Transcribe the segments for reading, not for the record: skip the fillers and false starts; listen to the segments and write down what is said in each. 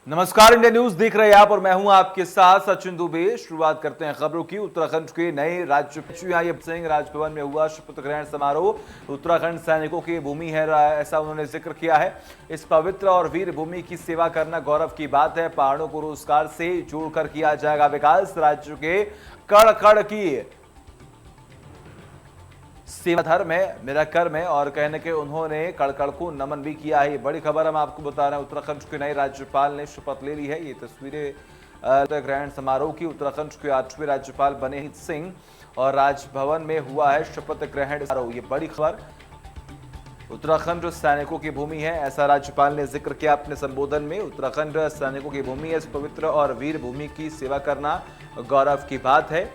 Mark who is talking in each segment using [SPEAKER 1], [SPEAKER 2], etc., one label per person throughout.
[SPEAKER 1] नमस्कार, India news देख रहे हैं आप और मैं हूं आपके साथ सचिन दुबे। शुरुआत करते हैं खबरों की। उत्तराखंड के नए राज्यपाल सिंह राजभवन में हुआ शपथ ग्रहण समारोह। उत्तराखंड सैनिकों की भूमि है, ऐसा उन्होंने जिक्र किया है। इस पवित्र और वीर भूमि की सेवा करना गौरव की बात है। पहाड़ों को रोजगार से जोड़कर किया जाएगा विकास। राज्य के कड़ कड़ की सेवा धर्म है, मेरा कर्म है और कहने के उन्होंने कड़कड़ को नमन भी किया है। ये बड़ी खबर हम आपको बता रहे हैं। उत्तराखंड के नए राज्यपाल ने शपथ ले ली है। ये तस्वीरें ग्रहण समारोह की। उत्तराखंड के 8वें राज्यपाल बने सिंह और राजभवन में हुआ है शपथ ग्रहण समारोह। ये बड़ी खबर। उत्तराखंड सैनिकों की भूमि है, ऐसा राज्यपाल ने जिक्र किया अपने संबोधन में। उत्तराखंड सैनिकों की भूमि है। इस पवित्र और वीर भूमि की सेवा करना गौरव की बात है।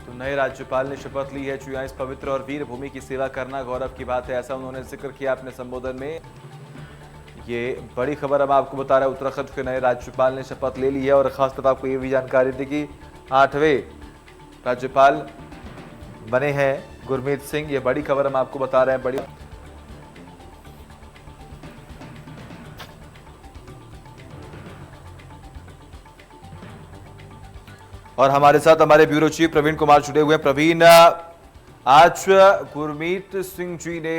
[SPEAKER 1] तो नए राज्यपाल ने शपथ ली है। चुया इस पवित्र और वीर भूमि की सेवा करना गौरव की बात है, ऐसा उन्होंने जिक्र किया अपने संबोधन में। ये बड़ी खबर हम आपको बता रहे हैं। उत्तराखंड के नए राज्यपाल ने शपथ ले ली है और खासतौर पर आपको ये भी जानकारी दी कि 8वें राज्यपाल बने हैं गुरमीत सिंह। ये बड़ी खबर हम आपको बता रहे हैं। बड़ी और हमारे साथ हमारे ब्यूरो चीफ प्रवीण कुमार जुड़े हुए हैं। प्रवीण, आज गुरमीत सिंह जी ने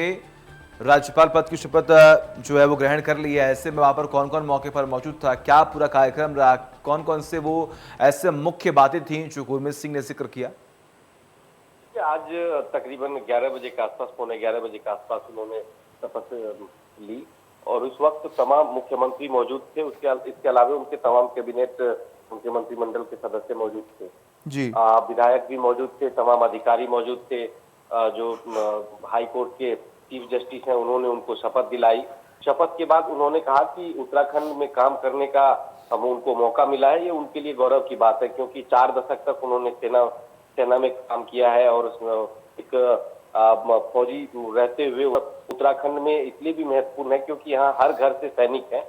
[SPEAKER 1] राज्यपाल पद की शपथ जो है वो ग्रहण कर ली है। ऐसे में वहां पर कौन कौन मौके पर मौजूद था, क्या पूरा कार्यक्रम रहा, कौन कौन से वो ऐसे मुख्य बातें थी जो गुरमीत सिंह ने जिक्र किया?
[SPEAKER 2] आज तकरीबन 11 बजे के आसपास, पौने 11 बजे के आसपास उन्होंने शपथ ली और उस वक्त तमाम मुख्यमंत्री मौजूद थे। इसके अलावा उनके तमाम कैबिनेट, उनके मंत्रिमंडल के सदस्य मौजूद थे
[SPEAKER 1] जी।
[SPEAKER 2] विधायक भी मौजूद थे, तमाम अधिकारी मौजूद थे। जो हाई कोर्ट के चीफ जस्टिस हैं उन्होंने उनको शपथ दिलाई। शपथ के बाद उन्होंने कहा कि उत्तराखंड में काम करने का उनको मौका मिला है, ये उनके लिए गौरव की बात है, क्योंकि 4 दशक तक उन्होंने सेना में काम किया है और एक फौजी रहते हुए उत्तराखंड में इसलिए भी महत्वपूर्ण है क्योंकि यहाँ हर घर से सैनिक है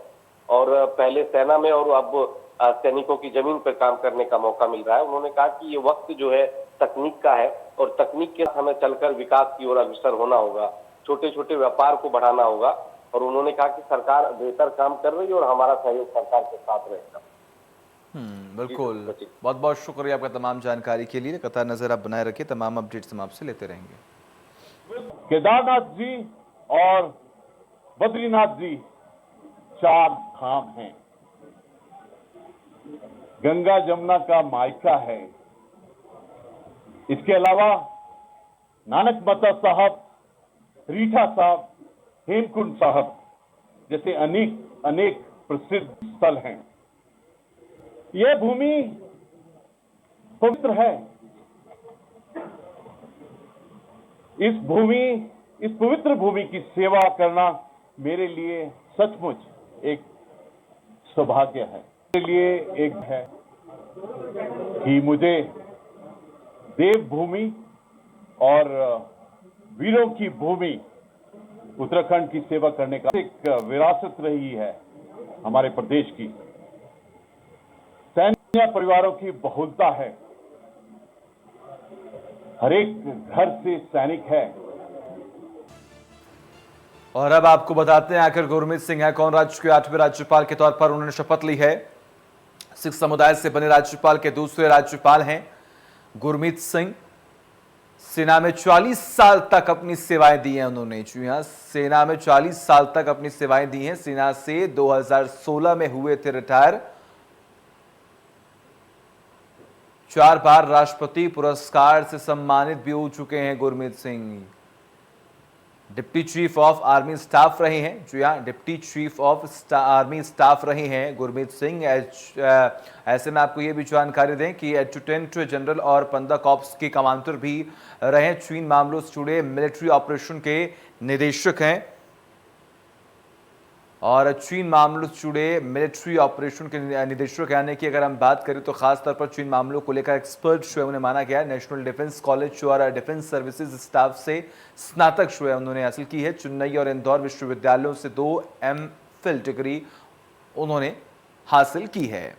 [SPEAKER 2] और पहले सेना में और अब सैनिकों की जमीन पर काम करने का मौका मिल रहा है। उन्होंने कहा कि ये वक्त जो है तकनीक का है और तकनीक के साथ हमें चलकर विकास की ओर अग्रसर होना होगा, छोटे छोटे व्यापार को बढ़ाना होगा। और उन्होंने कहा कि सरकार बेहतर काम कर रही है और हमारा सहयोग सरकार के साथ रहेगा।
[SPEAKER 1] बिल्कुल, बहुत बहुत शुक्रिया आपका तमाम जानकारी के लिए। कतार नजर आप बनाए रखिए, तमाम अपडेट्स हम आपसे लेते रहेंगे।
[SPEAKER 3] केदारनाथ जी और बद्रीनाथ जी 4 धाम हैं। गंगा जमुना का मायका है। इसके अलावा नानक मता साहब, रीठा साहब, हेमकुंड साहब जैसे अनेक प्रसिद्ध स्थल हैं। यह भूमि पवित्र है। इस पवित्र भूमि की सेवा करना मेरे लिए सचमुच एक सौभाग्य है। मेरे लिए एक है कि मुझे देवभूमि और वीरों की भूमि उत्तराखंड की सेवा करने का एक विरासत रही है हमारे प्रदेश की। सैन्य परिवारों की बहुलता है, हर एक घर से सैनिक है।
[SPEAKER 1] और अब आपको बताते हैं आखिर गुरमीत सिंह है कौन। राज्य के 8वें राज्यपाल के तौर पर उन्होंने शपथ ली है। सिख समुदाय से बने राज्यपाल के दूसरे राज्यपाल हैं गुरमीत सिंह। सेना में 40 साल तक अपनी सेवाएं दी हैं उन्होंने। जी हां, सेना में 40 साल तक अपनी सेवाएं दी हैं। सेना से 2016 में हुए थे रिटायर। 4 बार राष्ट्रपति पुरस्कार से सम्मानित भी हो चुके हैं Gurmeet Singh. Deputy chief of army staff रहे हैं। जी हाँ, deputy chief of army staff रहे हैं गुरमीत सिंह। ऐसे में आपको ये भी जानकारी दें कि एडजुटेंट जनरल और 15 कॉर्प्स के कमांडर भी रहे। चीन मामलों से जुड़े मिलिट्री ऑपरेशन के निदेशक हैं और चीन मामलों से जुड़े मिलिट्री ऑपरेशन के निदेशक, यानी कि अगर हम बात करें तो खास तौर पर चीन मामलों को लेकर एक्सपर्ट जो है उन्हें माना गया है। नेशनल डिफेंस कॉलेज और डिफेंस सर्विसेज स्टाफ से स्नातक जो है उन्होंने हासिल की है। चेन्नई और इंदौर विश्वविद्यालयों से 2 MPhil डिग्री उन्होंने हासिल की है।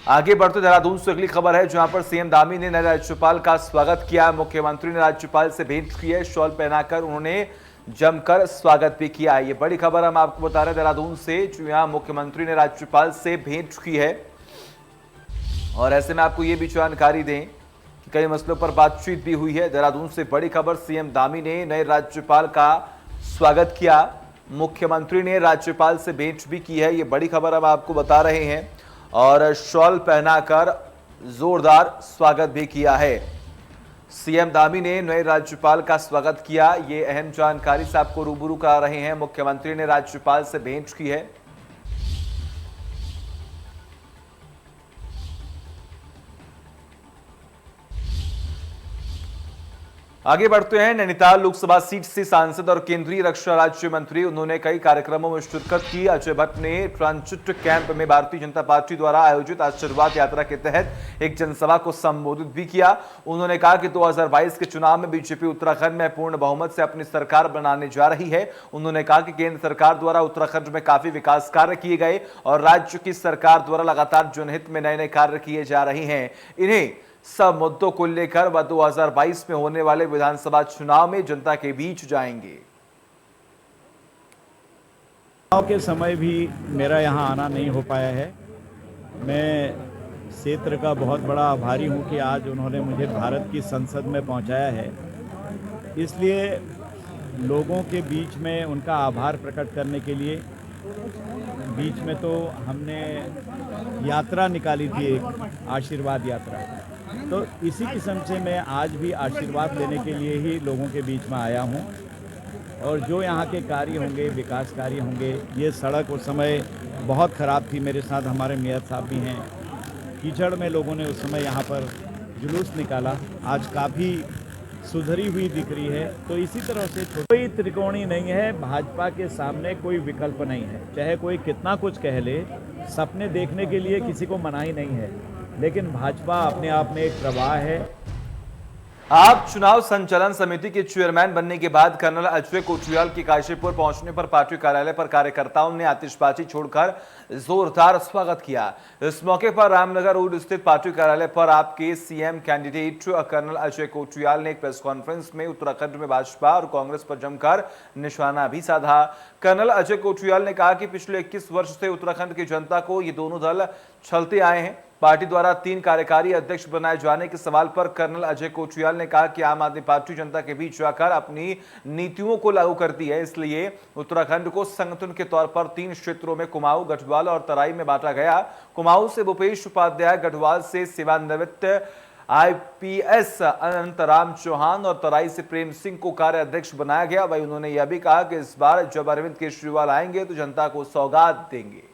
[SPEAKER 1] आगे बढ़ते देहरादून से अगली खबर है, जहां पर सीएम धामी ने नए राज्यपाल का स्वागत किया। मुख्यमंत्री ने राज्यपाल से भेंट की है, शॉल पहनाकर उन्होंने जमकर स्वागत भी किया। ये बड़ी खबर हम आपको बता रहे हैं देहरादून से, जहां मुख्यमंत्री ने राज्यपाल से भेंट की है। और ऐसे में आपको ये भी जानकारी दें कि कई मसलों पर बातचीत भी हुई है। देहरादून से बड़ी खबर, सीएम धामी ने नए राज्यपाल का स्वागत किया, मुख्यमंत्री ने राज्यपाल से भेंट भी की है। ये बड़ी खबर हम आपको बता रहे हैं। और शॉल पहनाकर जोरदार स्वागत भी किया है। सीएम धामी ने नए राज्यपाल का स्वागत किया। ये अहम जानकारी से आपको रूबरू करा रहे हैं। मुख्यमंत्री ने राज्यपाल से भेंट की है। आगे बढ़ते हैं, नैनीताल लोकसभा सीट से सांसद और केंद्रीय रक्षा राज्य मंत्री, उन्होंने कई कार्यक्रमों में शिरकत की। अजय भट्ट ने ट्रांजिट कैंप में भारतीय जनता पार्टी द्वारा आयोजित आशीर्वाद यात्रा के तहत एक जनसभा को संबोधित भी किया। उन्होंने कहा कि 2022 के चुनाव में बीजेपी उत्तराखंड में पूर्ण बहुमत से अपनी सरकार बनाने जा रही है। उन्होंने कहा कि केंद्र सरकार द्वारा उत्तराखंड में काफी विकास कार्य किए गए और राज्य की सरकार द्वारा लगातार जनहित में नए नए कार्य किए जा रहे हैं। इन्हें सब मुद्दों को लेकर वह 2022 में होने वाले विधानसभा चुनाव में जनता के बीच जाएंगे।
[SPEAKER 4] चुनाव के समय भी मेरा यहाँ आना नहीं हो पाया है। मैं क्षेत्र का बहुत बड़ा आभारी हूँ कि आज उन्होंने मुझे भारत की संसद में पहुँचाया है। इसलिए लोगों के बीच में उनका आभार प्रकट करने के लिए बीच में तो हमने यात्रा निकाली थी, एक आशीर्वाद यात्रा। तो इसी किस्म से मैं आज भी आशीर्वाद लेने के लिए ही लोगों के बीच में आया हूँ। और जो यहाँ के कार्य होंगे, विकास कार्य होंगे, ये सड़क उस समय बहुत ख़राब थी, मेरे साथ हमारे मेयर साहब भी हैं। कीचड़ में लोगों ने उस समय यहाँ पर जुलूस निकाला, आज काफ़ी सुधरी हुई दिख रही है। तो इसी तरह से कोई त्रिकोणी नहीं है, भाजपा के सामने कोई विकल्प नहीं है। चाहे कोई कितना कुछ कह ले, सपने देखने के लिए किसी को मनाही नहीं है, लेकिन भाजपा अपने आप में एक प्रवाह है।
[SPEAKER 1] आप चुनाव संचालन समिति के चेयरमैन बनने के बाद कर्नल अजय कोठियाल के काशीपुर पहुंचने पर पार्टी कार्यालय पर कार्यकर्ताओं ने आतिशबाजी छोड़कर जोरदार स्वागत किया। इस मौके पर रामनगर रोड स्थित पार्टी कार्यालय पर आपके CM candidate colonel Ajay Kothiyal ने एक प्रेस कॉन्फ्रेंस में उत्तराखंड में भाजपा और कांग्रेस पर जमकर निशाना भी साधा। कर्नल अजय कोठियाल ने कहा कि पिछले 21 वर्ष से उत्तराखंड की जनता को ये दोनों दल छलते आए हैं। पार्टी द्वारा 3 कार्यकारी अध्यक्ष बनाए जाने के सवाल पर कर्नल अजय कोठियाल ने कहा कि आम आदमी पार्टी जनता के बीच जाकर अपनी नीतियों को लागू करती है, इसलिए उत्तराखंड को संगठन के तौर पर 3 क्षेत्रों में कुमाऊं, गढ़वाल और तराई में बांटा गया। कुमाऊं से भूपेश उपाध्याय, गढ़वाल से सेवानिवृत्त IPS अनंतराम चौहान और तराई से प्रेम सिंह को कार्याध्यक्ष बनाया गया। वही उन्होंने यह भी कहा कि इस बार जब अरविंद केजरीवाल आएंगे तो जनता को सौगात देंगे।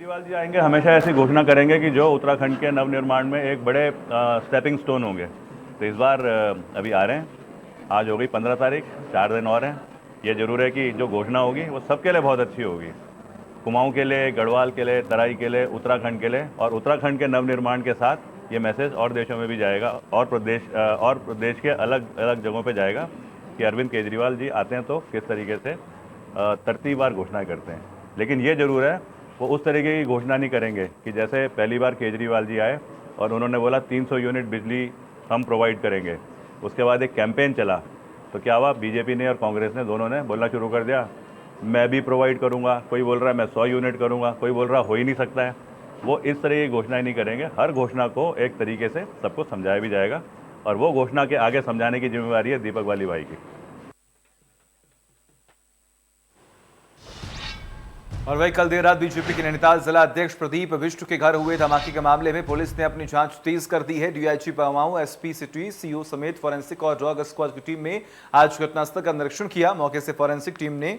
[SPEAKER 5] केजरीवाल जी आएंगे, हमेशा ऐसी घोषणा करेंगे कि जो उत्तराखंड के नवनिर्माण में एक बड़े स्टेपिंग स्टोन होंगे। तो इस बार अभी आ रहे हैं, आज हो गई 15 तारीख, 4 दिन और हैं। ये जरूर है कि जो घोषणा होगी वो सबके लिए बहुत अच्छी होगी, कुमाऊं के लिए, गढ़वाल के लिए, तराई के लिए, उत्तराखंड के लिए। और उत्तराखंड के नवनिर्माण के साथ ये मैसेज और देशों में भी जाएगा और प्रदेश के अलग अलग जगहों पे जाएगा कि अरविंद केजरीवाल जी आते हैं तो किस तरीके से तरतीबवार घोषणाएं करते हैं। लेकिन ये जरूर है वो उस तरीके की घोषणा नहीं करेंगे कि जैसे पहली बार केजरीवाल जी आए और उन्होंने बोला 300 यूनिट बिजली हम प्रोवाइड करेंगे। उसके बाद एक कैंपेन चला तो क्या हुआ, बीजेपी ने और कांग्रेस ने दोनों ने बोलना शुरू कर दिया मैं भी प्रोवाइड करूंगा। कोई बोल रहा है मैं 100 यूनिट करूंगा, कोई बोल रहा हो ही नहीं सकता है। वो इस तरह की घोषणाएं नहीं करेंगे। हर घोषणा को एक तरीके से सबको समझाया भी जाएगा और वो घोषणा के आगे समझाने की जिम्मेवारी है दीपक वाली भाई की।
[SPEAKER 1] और वही कल देर रात बीजेपी के नैनीताल जिला अध्यक्ष प्रदीप बिष्ट के घर हुए धमाके के मामले में पुलिस ने अपनी जांच तेज कर दी है। डीआईजी पमाऊ, एसपी सिटी, सीओ समेत फॉरेंसिक और डॉग स्क्वाड की टीम ने आज घटनास्थल का निरीक्षण किया। मौके से फॉरेंसिक टीम ने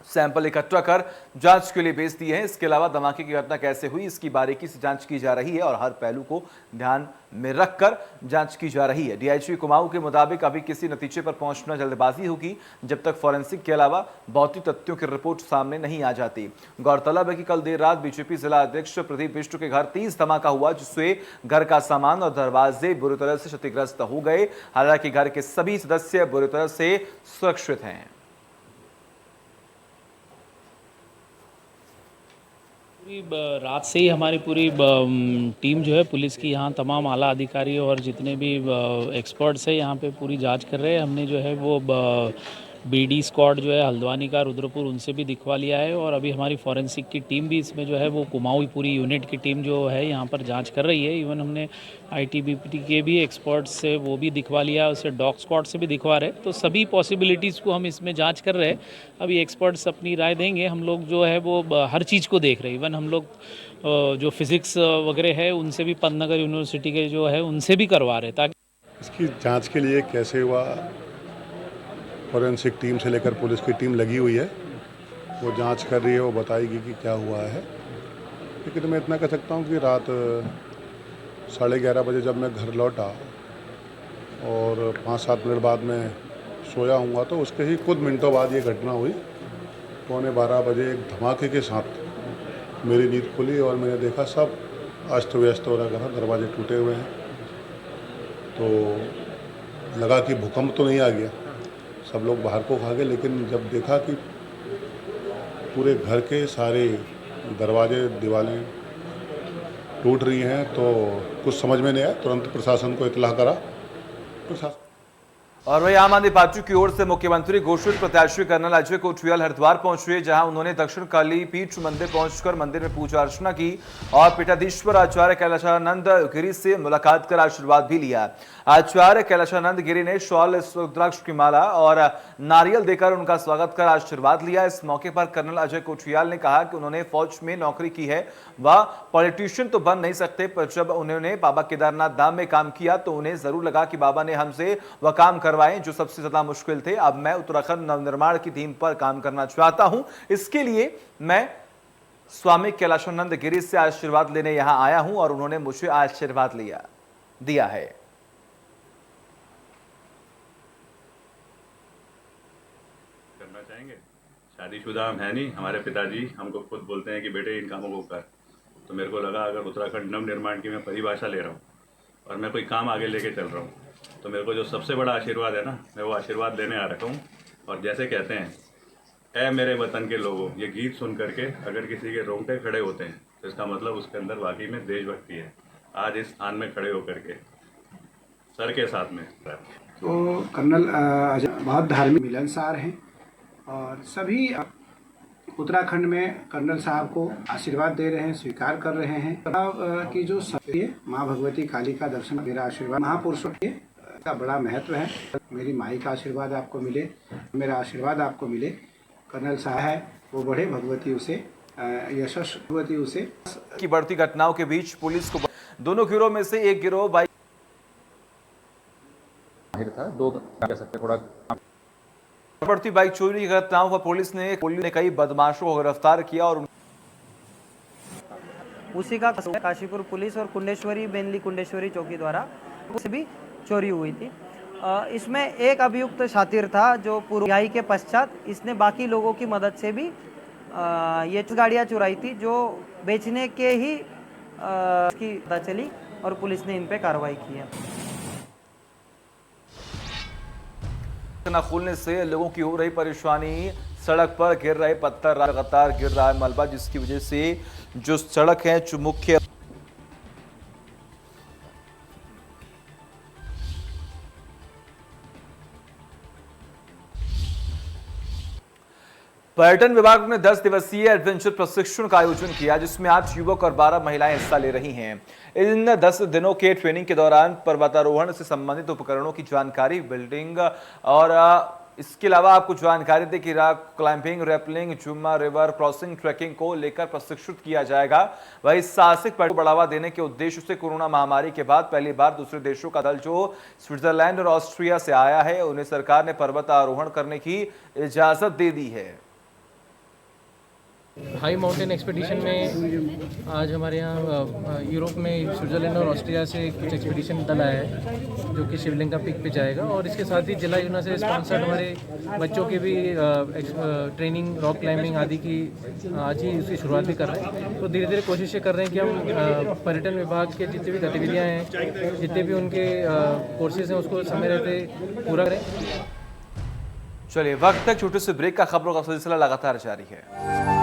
[SPEAKER 1] सैंपल इकट्ठा कर जांच के लिए भेज दिए हैं। इसके अलावा धमाके की घटना कैसे हुई इसकी बारीकी से जांच की जा रही है और हर पहलू को ध्यान में रखकर जांच की जा रही है। डीआईजी कुमाऊं के मुताबिक अभी किसी नतीजे पर पहुंचना जल्दबाजी होगी जब तक फॉरेंसिक के अलावा भौतिक तथ्यों की रिपोर्ट सामने नहीं आ जाती। गौरतलब है कि कल देर रात बीजेपी जिला अध्यक्ष प्रदीप बिष्ट के घर तेज धमाका हुआ, जिससे घर का सामान और दरवाजे बुरी तरह से क्षतिग्रस्त हो गए। हालांकि घर के सभी सदस्य बुरी तरह से सुरक्षित हैं।
[SPEAKER 6] रात से ही हमारी पूरी टीम जो है पुलिस की, यहाँ तमाम आला अधिकारी और जितने भी एक्सपर्ट्स हैं यहाँ पे पूरी जांच कर रहे हैं। हमने जो है वो बीडी स्क्वाड जो है हल्द्वानी का, रुद्रपुर, उनसे भी दिखवा लिया है और अभी हमारी फॉरेंसिक की टीम भी इसमें जो है वो कुमाऊं पूरी यूनिट की टीम जो है यहाँ पर जांच कर रही है। इवन हमने आईटीबीपी के भी एक्सपर्ट्स से वो भी दिखवा लिया, उसे डॉग स्क्वाड से भी दिखवा रहे। तो सभी पॉसिबिलिटीज़ को हम इसमें जांच कर रहे हैं। अभी एक्सपर्ट्स अपनी राय देंगे। हम लोग जो है वो हर चीज़ को देख रहे हैं। इवन हम लोग जो फिज़िक्स वगैरह है उनसे भी, पंतनगर यूनिवर्सिटी के जो है उनसे भी करवा रहे हैं, ताकि
[SPEAKER 7] इसकी जांच के लिए कैसे हुआ, फॉरेंसिक टीम से लेकर पुलिस की टीम लगी हुई है, वो जांच कर रही है, वो बताएगी कि क्या हुआ है। लेकिन मैं इतना कह सकता हूँ कि रात 11:30 बजे जब मैं घर लौटा और 5-7 मिनट बाद मैं सोया हूँगा, तो उसके ही कुछ मिनटों बाद ये घटना हुई। 11:15 बजे एक धमाके के साथ मेरी नींद खुली और मैंने देखा सब अस्त व्यस्त हो रहा था, दरवाजे टूटे हुए हैं। तो लगा कि भूकंप तो नहीं आ गया, सब लोग बाहर को खा गए। लेकिन जब देखा कि पूरे घर के सारे दरवाजे दीवारें टूट रही हैं, तो कुछ समझ में नहीं आया। तुरंत प्रशासन को इत्तला करा। प्रशासन
[SPEAKER 1] और वही आम आदमी पार्टी की ओर से मुख्यमंत्री घोषित प्रत्याशी कर्नल अजय कोठियाल हरिद्वार पहुंचे, जहां उन्होंने दक्षिण काली पीठ मंदिर पहुंचकर मंदिर में पूजा अर्चना की और पीठाधीश्वर आचार्य कैलाशानंद गिरी से मुलाकात कर आशीर्वाद भी लिया। आचार्य कैलाशानंद गिरी ने शॉल, रुद्राक्ष की माला और नारियल देकर उनका स्वागत कर आशीर्वाद लिया। इस मौके पर कर्नल अजय कोठियाल ने कहा कि उन्होंने फौज में नौकरी की है, वह पॉलिटिशियन तो बन नहीं सकते, पर जब उन्होंने बाबा केदारनाथ धाम में काम किया तो उन्हें जरूर लगा कि बाबा ने हमसे वह काम करवाए जो सबसे ज्यादा मुश्किल थे। अब मैं उत्तराखंड नवनिर्माण की थीम पर काम करना चाहता हूं, इसके लिए मैं स्वामी कैलाशानंद गिरी से आशीर्वाद लेने यहां आया हूं और उन्होंने मुझे आशीर्वाद दिया है।
[SPEAKER 5] करना चाहेंगे, शादीशुदा हम है नहीं, हमारे पिताजी हमको खुद बोलते हैं कि बेटे इन कामों को कर। तो मेरे को लगा अगर उत्तराखंड नवनिर्माण की मैं परिभाषा ले रहा हूँ और मैं कोई काम आगे लेके चल रहा हूँ, तो मेरे को जो सबसे बड़ा आशीर्वाद है ना, मैं वो आशीर्वाद लेने आ रखा हूँ। और जैसे कहते हैं, ऐ मेरे वतन के लोगों, ये गीत सुन करके अगर किसी के रोंगटे खड़े होते हैं तो इसका मतलब उसके अंदर वाकई में देशभक्ति है। आज इस स्थान में खड़े होकर के सर के साथ में
[SPEAKER 8] तो कर्नल अजय बहुत धार्मिक मिलनसार हैं और सभी उत्तराखंड में कर्नल साहब को आशीर्वाद दे रहे हैं, स्वीकार कर रहे हैं कि जो सत्य माँ भगवती काली का दर्शन, मेरा आशीर्वाद महापुरुषों के का बड़ा महत्व है। मेरी माई का आशीर्वाद आपको मिले, मेरा आशीर्वाद आपको मिले। कर्नल साहब है वो बड़े भगवती उसे यशस्वती उसे
[SPEAKER 1] की बढ़ती घटनाओं के बीच पुलिस को दोनों गिरोह में से एक गिरोह बाइक
[SPEAKER 9] था, दो कह सकते थोड़ा
[SPEAKER 1] बढ़ती बाइक चोरी की घटनाओं पर पुलिस ने कई बदमाशों को गिरफ्तार किया और
[SPEAKER 10] उसी का काशीपुर पुलिस और कुंडेश्वरी, मेनली कुंडेश्वरी चौकी द्वारा उसे भी चोरी हुई थी। इसमें एक अभियुक्त शातिर था जो पूर्व रिहाई के पश्चात इसने बाकी लोगों की मदद से भी ये गाड़ियाँ चुराई थी, जो बेचने के ही की पता चली और पुलिस ने इन पे कार्रवाई की है।
[SPEAKER 1] न खुलने से लोगों की हो रही परेशानी, सड़क पर गिर रहे पत्थर, लगातार गिर रहा है मलबा, जिसकी वजह से जो सड़क है जो मुख्य पर्यटन विभाग ने 10 दिवसीय एडवेंचर प्रशिक्षण का आयोजन किया, जिसमें 8 युवक और 12 महिलाएं हिस्सा ले रही हैं। इन 10 दिनों के ट्रेनिंग के दौरान पर्वतारोहण से संबंधित उपकरणों की जानकारी, बिल्डिंग और इसके अलावा आपको जानकारी दे कि रॉक क्लाइंबिंग, रैपलिंग, जुम्मा रिवर क्रॉसिंग, ट्रैकिंग को लेकर प्रशिक्षित किया जाएगा। वही साहसिक पर्यटन को बढ़ावा देने के उद्देश्य से कोरोना महामारी के बाद पहली बार दूसरे देशों का दल जो स्विट्जरलैंड और ऑस्ट्रिया से आया है, उन्हें सरकार ने पर्वतारोहण करने की इजाजत दे दी है।
[SPEAKER 9] हाई माउंटेन एक्सपीडिशन में आज हमारे यहाँ यूरोप में स्विट्ज़रलैंड और ऑस्ट्रिया से कुछ एक्सपीडिशन दल आया है जो कि शिवलिंग का पीक पे जाएगा, और इसके साथ ही जिला यूना से स्पॉन्सर्ड हमारे बच्चों की भी ट्रेनिंग रॉक क्लाइंबिंग आदि की आज ही उसकी शुरुआत भी कर रहे हैं। तो धीरे धीरे कोशिशें कर रहे हैं कि हम पर्यटन विभाग के जितनी भी गतिविधियाँ हैं, जितने भी उनके कोर्सेज हैं, उसको समय रहते पूरा करें।
[SPEAKER 1] चलिए, वक्त तक छोटे से ब्रेक का खबरों का सिलसिला लगातार जारी है।